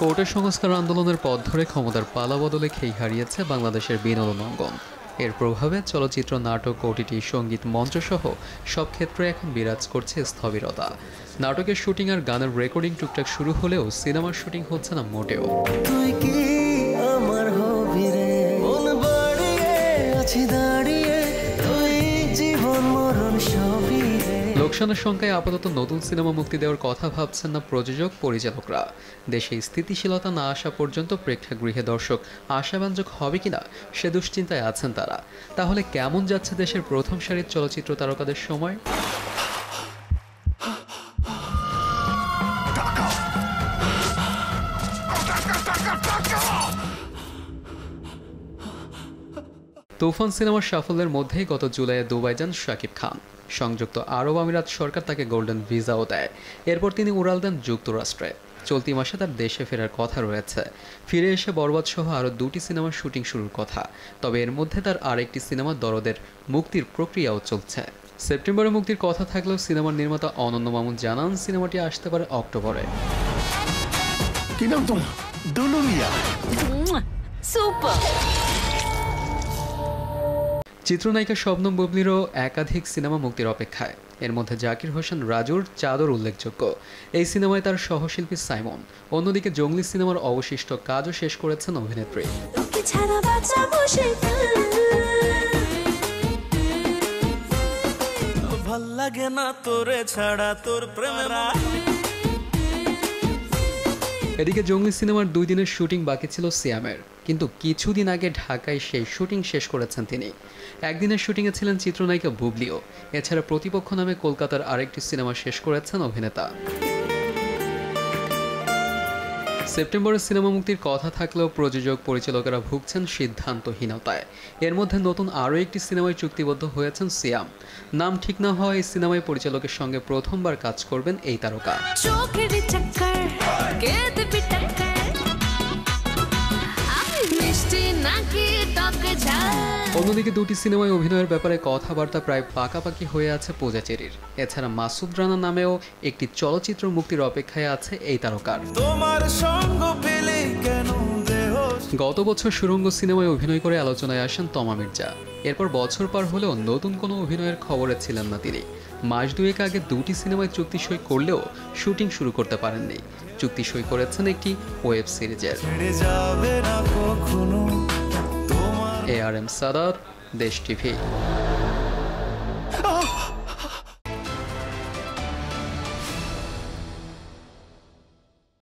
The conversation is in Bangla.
কোর্টের সংস্কার আন্দোলনের পথ ধরে ক্ষমতার পালা বদলে খেই হারিয়েছে বাংলাদেশের বিনোদন অঙ্গন। এর প্রভাবে চলচ্চিত্র, নাটক, ওটিটি, সঙ্গীত, মঞ্চসহ সব ক্ষেত্রে এখন বিরাজ করছে স্থবিরতা। নাটকের শুটিং আর গানের রেকর্ডিং টুকটাক শুরু হলেও সিনেমার শুটিং হচ্ছে না মোটেও। লোকসানের সংখ্যায় আপাতত নতুন সিনেমা মুক্তি দেওয়ার কথা ভাবছেন না প্রযোজক, পরিচালকরা। দেশে স্থিতিশীলতা না আসা পর্যন্ত প্রেক্ষাগৃহে দর্শক আশাব্যঞ্জক হবে কিনা সে দুশ্চিন্তায় আছেন তারা। তাহলে কেমন যাচ্ছে দেশের প্রথম সারির চলচ্চিত্র তারকাদের সময়? তুফান সিনেমার সাফল্যের মধ্যেই গত জুলাইয়ে দুবাই যান শাকিব খান। সংযুক্ত আরব আমিরাত সরকার তাকে গোল্ডেন ভিসাও দেয়। এরপর তিনি উড়াল দেন যুক্তরাষ্ট্রে। চলতি মাসে তার দেশে ফেরার কথা রয়েছে। ফিরে এসে বরবাদ সহ আরও 2টি সিনেমার শুটিং শুরুর কথা। তবে এর মধ্যে তার আরেকটি সিনেমা দরদের মুক্তির প্রক্রিয়াও চলছে। সেপ্টেম্বরে মুক্তির কথা থাকলেও সিনেমার নির্মাতা অনন্য মামুন জানান সিনেমাটি আসতে পারে অক্টোবরে। কি নাম তোমার? দুলুমিয়া। সুপার। চিত্রনায়িকা শবনম বুবলিরও একাধিক সিনেমা মুক্তির অপেক্ষায়। এর মধ্যে জাকির হোসেন রাজুর চাদর উল্লেখযোগ্য। এই সিনেমায় তার সহশিল্পী সাইমন। অন্যদিকে জঙ্গলি সিনেমার অবশিষ্ট কাজও শেষ করেছেন অভিনেত্রী। এদিকে জঙ্গলি সিনেমার 2 দিনের শুটিং বাকি ছিল সিয়ামের, কিন্তু কিছুদিন আগে ঢাকায় সেই শুটিং শেষ করেছেন তিনি। একদিনের শুটিংয়ে ছিলেন চিত্রনায়িকা বুবলিও। এছাড়া প্রতিপক্ষ নামে কলকাতার আরেকটি সিনেমা শেষ করেছেন অভিনেতা। সেপ্টেম্বরে সিনেমা মুক্তির কথা থাকলেও প্রযোজক, পরিচালকেরা ভুগছেন সিদ্ধান্তহীনতায়। এর মধ্যে নতুন আরও একটি সিনেমায় চুক্তিবদ্ধ হয়েছেন সিয়াম। নাম ঠিক না হওয়া এই সিনেমায় পরিচালকের সঙ্গে প্রথমবার কাজ করবেন এই তারকা। অন্যদিকে 2টি সিনেমায় অভিনয়ের ব্যাপারে কথাবার্তা প্রায় পাকাপাকি হয়ে আছে পূজা চেরির। এছাড়া মাসুদ রানা নামেও একটি চলচ্চিত্র মুক্তির অপেক্ষায় আছে এই তারকার। গত বছর সুরঙ্গ সিনেমায় অভিনয় করে আলোচনায় আসেন তমা মির্জা। এরপর বছর পার হলেও নতুন কোনো অভিনয়ের খবরে ছিলেন না তিনি। মাস 2 আগে 2টি সিনেমায় চুক্তি সই করলেও শুটিং শুরু করতে পারেননি। চুক্তি সই করেছেন একটি ওয়েব সিরিজের। ARM সাদাত, দেশ টিভি।